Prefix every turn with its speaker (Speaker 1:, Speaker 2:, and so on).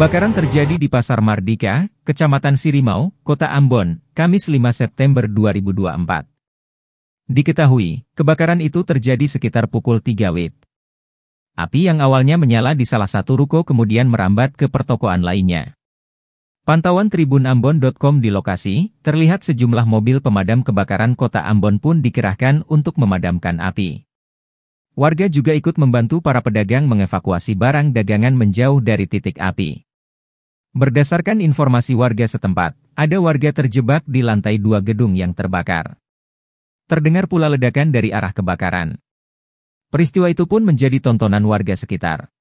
Speaker 1: Kebakaran terjadi di Pasar Mardika, Kecamatan Sirimau, Kota Ambon, Kamis 5 September 2024. Diketahui, kebakaran itu terjadi sekitar pukul 3 WIB. Api yang awalnya menyala di salah satu ruko kemudian merambat ke pertokoan lainnya. Pantauan tribunambon.com di lokasi, terlihat sejumlah mobil pemadam kebakaran Kota Ambon pun dikerahkan untuk memadamkan api. Warga juga ikut membantu para pedagang mengevakuasi barang dagangan menjauh dari titik api. Berdasarkan informasi warga setempat, ada warga terjebak di lantai 2 gedung yang terbakar. Terdengar pula ledakan dari arah kebakaran. Peristiwa itu pun menjadi tontonan warga sekitar.